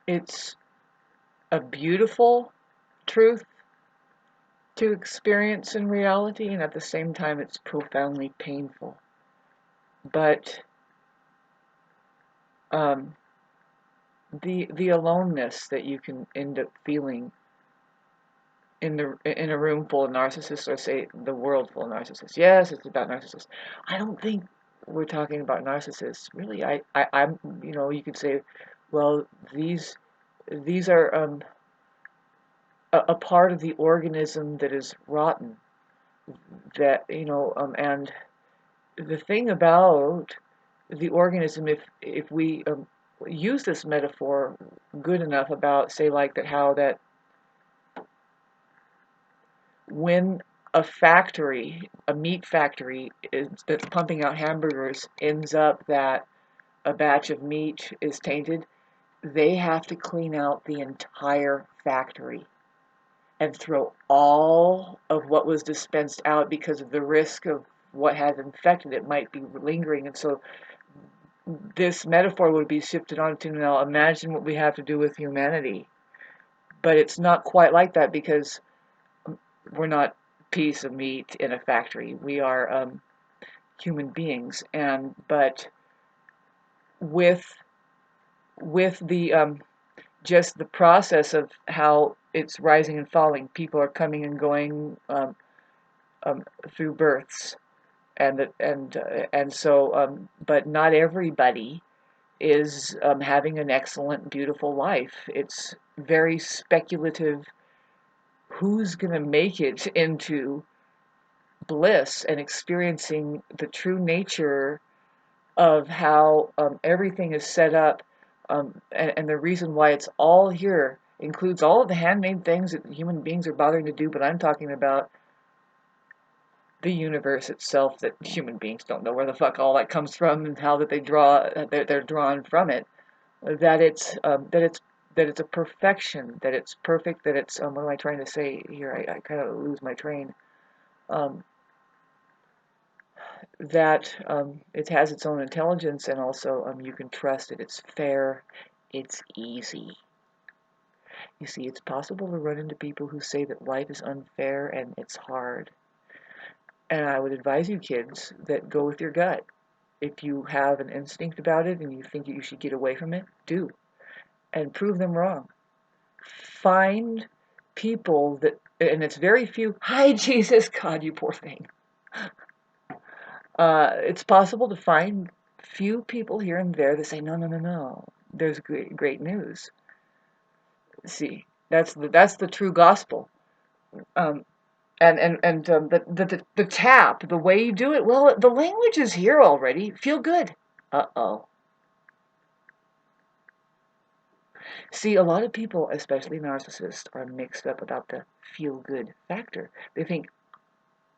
It's a beautiful truth to experience in reality, and at the same time, it's profoundly painful. But um, the aloneness that you can end up feeling in a room full of narcissists, or say the world full of narcissists. Yes, it's about narcissists. I don't think we're talking about narcissists. Really, I'm, you could say, well, these are a part of the organism that is rotten. That, and the thing about the organism, if we use this metaphor good enough about, say, like that, how that when a meat factory that's pumping out hamburgers ends up that a batch of meat is tainted, they have to clean out the entire factory and throw all of what was dispensed out because of the risk of what has infected it might be lingering. And so this metaphor would be shifted onto, now imagine what we have to do with humanity. But it's not quite like that, because we're not piece of meat in a factory. We are human beings, and but with the just the process of how it's rising and falling, people are coming and going um, through births, and so but not everybody is having an excellent, beautiful life. It's very speculative who's going to make it into bliss and experiencing the true nature of how everything is set up, and the reason why it's all here includes all of the handmade things that human beings are bothering to do. But I'm talking about the universe itself, that human beings don't know where the fuck all that comes from, and how that they're drawn from it. That it's a perfection, that it's perfect, that it's what am I trying to say here? I kind of lose my train. Um, that it has its own intelligence, and also you can trust it. It's fair. It's easy. You see, it's possible to run into people who say that life is unfair and it's hard. And I would advise you, kids, that go with your gut. If you have an instinct about it and you think you should get away from it, do. And prove them wrong. Find people that, and it's very few. Hi, Jesus, God, you poor thing. It's possible to find few people here and there that say, no, no, no, no. There's great news. See, that's the true gospel. Um, and the tap, the way you do it, well, the language is here already. Feel good. Uh-oh. See, a lot of people, especially narcissists, are mixed up about the feel good factor. They think,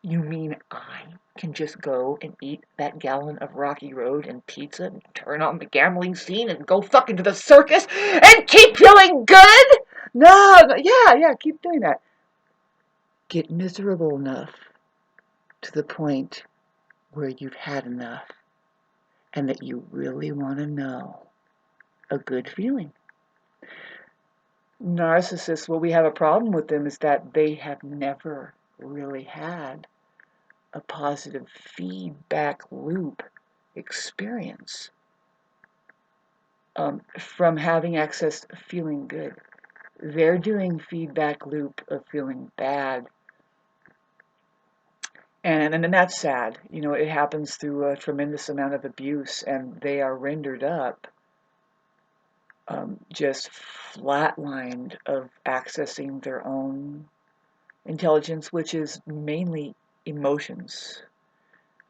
you mean I can just go and eat that gallon of Rocky Road and pizza and turn on the gambling scene and go fucking to the circus and keep feeling good? No, yeah, keep doing that. Get miserable enough to the point where you've had enough and that you really want to know a good feeling. Narcissists, what we have a problem with them is that they have never really had a positive feedback loop experience from having access to feeling good. They're doing feedback loop of feeling bad. And that's sad. It happens through a tremendous amount of abuse, and they are rendered up just flatlined of accessing their own intelligence, which is mainly emotions.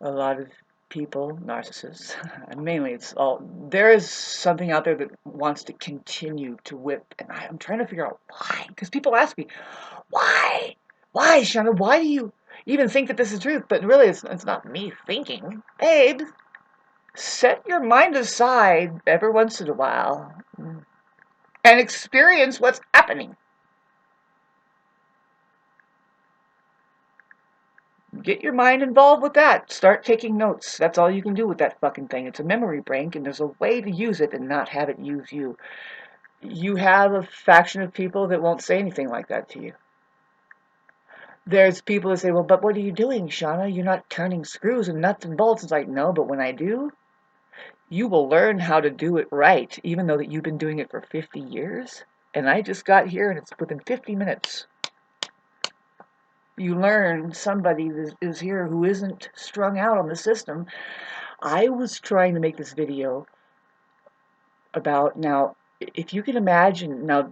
A lot of people, narcissists, and mainly it's all, there is something out there that wants to continue to whip, and I'm trying to figure out why, because people ask me, why? Why, Shauna, why do you even think that this is truth? But really, it's not me thinking. Babe, set your mind aside every once in a while and experience what's happening. Get your mind involved with that. Start taking notes. That's all you can do with that fucking thing. It's a memory bank, and there's a way to use it and not have it use you. You have a faction of people that won't say anything like that to you. There's people that say, well, but what are you doing, Shauna? You're not turning screws and nuts and bolts. It's like, no, but when I do, you will learn how to do it right, even though that you've been doing it for 50 years. And I just got here and it's within 50 minutes. You learn somebody is here who isn't strung out on the system. I was trying to make this video about, now, if you can imagine, now,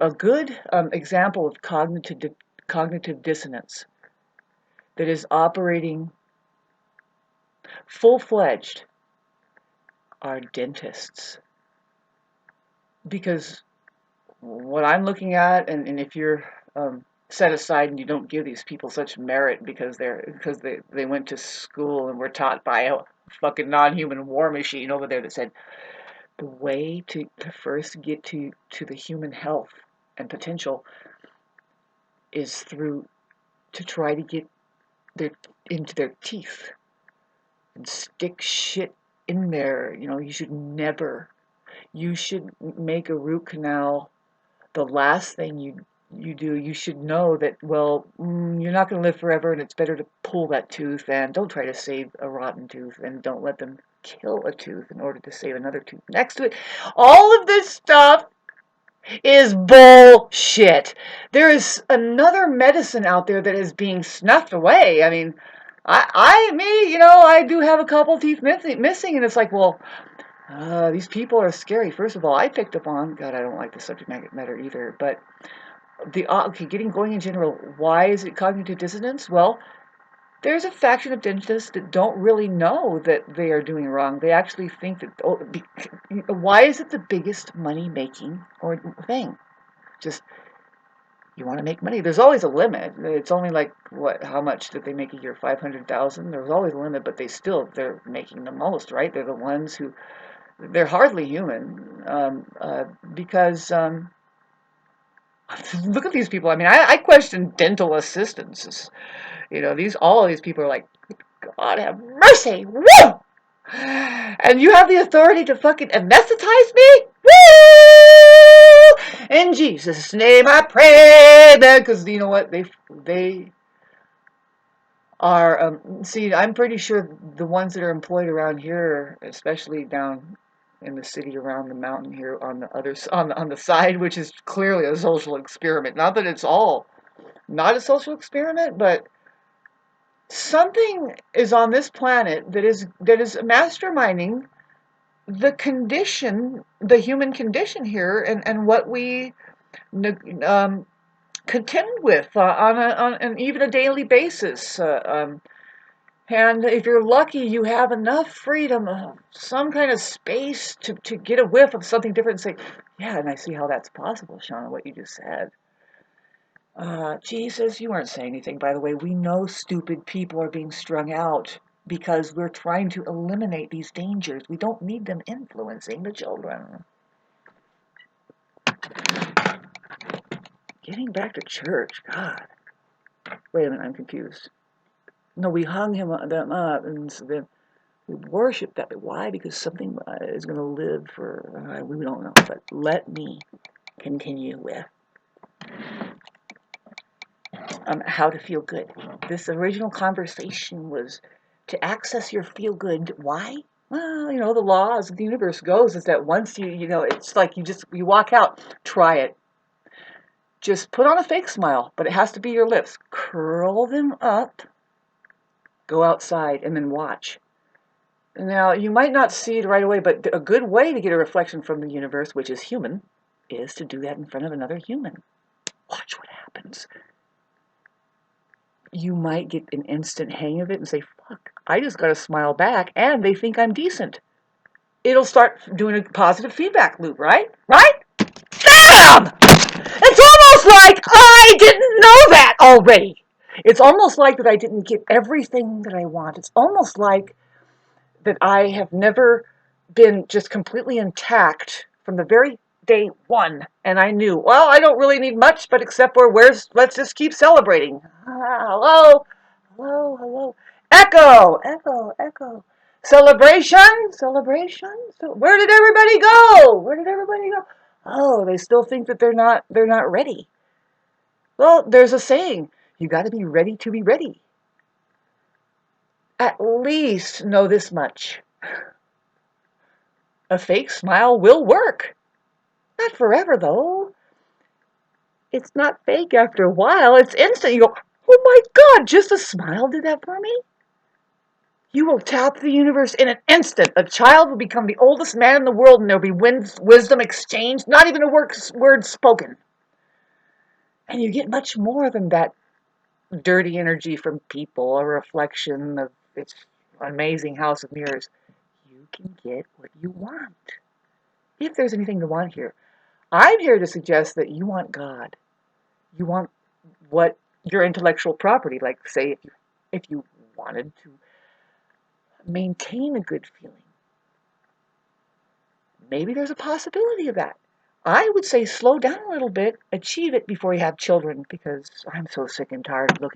a good example of cognitive dissonance that is operating full-fledged are dentists. Because what I'm looking at, and if you're set aside and you don't give these people such merit because they went to school and were taught by a fucking non-human war machine over there that said the way to first get to the human health and potential is to try to get into their teeth and stick shit in there. You should make a root canal. The last thing you do, you should know that, well, you're not going to live forever, and it's better to pull that tooth, and don't try to save a rotten tooth, and don't let them kill a tooth in order to save another tooth next to it. All of this stuff is bullshit. There is another medicine out there that is being snuffed away. I mean, I do have a couple teeth missing, and it's like, well, these people are scary. First of all, I picked up on, God, I don't like the subject matter either, but going in general, why is it cognitive dissonance? Well, there's a faction of dentists that don't really know that they are doing wrong. They actually think that, why is it the biggest money-making thing? Just, you want to make money. There's always a limit. It's only like, how much did they make a year? 500,000? There's always a limit, but they're making the most, right? They're the ones who, they're hardly human, because, look at these people. I mean, I question dental assistants. All of these people are like, God have mercy, woo! And you have the authority to fucking anesthetize me? Woo! In Jesus' name I pray, man, because you know what? They are, see, I'm pretty sure the ones that are employed around here, especially down in the city around the mountain here on the on the side, which is clearly a social experiment. Not that it's all not a social experiment, but something is on this planet that is masterminding the human condition here, and what we contend with on an even a daily basis. And if you're lucky, you have enough freedom, some kind of space to get a whiff of something different and say, yeah, and I see how that's possible, Shauna, what you just said. Jesus, you weren't saying anything, by the way. We know stupid people are being strung out because we're trying to eliminate these dangers. We don't need them influencing the children. Getting back to church, God. Wait a minute, I'm confused. No, we hung them up, and so then we worship that. Why? Because something is going to live for, we don't know. But let me continue with how to feel good. This original conversation was to access your feel good. Why? Well, the laws of the universe goes is that once it's like you walk out, try it. Just put on a fake smile, but it has to be your lips. Curl them up, go outside, and then watch. Now, you might not see it right away, but a good way to get a reflection from the universe, which is human, is to do that in front of another human. Watch what happens. You might get an instant hang of it and say, fuck, I just got to smile back, and they think I'm decent. It'll start doing a positive feedback loop, right? Right? Damn! It's almost like I didn't know that already. It's almost like that I didn't get everything that I want. It's almost like that I have never been just completely intact from the very day one. And I knew, well, I don't really need much, but except for let's just keep celebrating. Hello, hello, hello. Echo, echo, echo. Celebration, celebration. So where did everybody go? Where did everybody go? Oh, they still think that they're not ready. Well, there's a saying, you got to be ready to be ready. At least know this much. A fake smile will work. Not forever, though. It's not fake after a while. It's instant. You go, oh my God, just a smile did that for me? You will tap the universe in an instant. A child will become the oldest man in the world, and there'll be wisdom exchanged, not even a word spoken. And you get much more than that dirty energy from people, a reflection of its amazing house of mirrors. You can get what you want. If there's anything to want here, I'm here to suggest that you want God. You want what your intellectual property, like say if you wanted to maintain a good feeling, maybe there's a possibility of that. I would say slow down a little bit, achieve it before you have children, because I'm so sick and tired of looking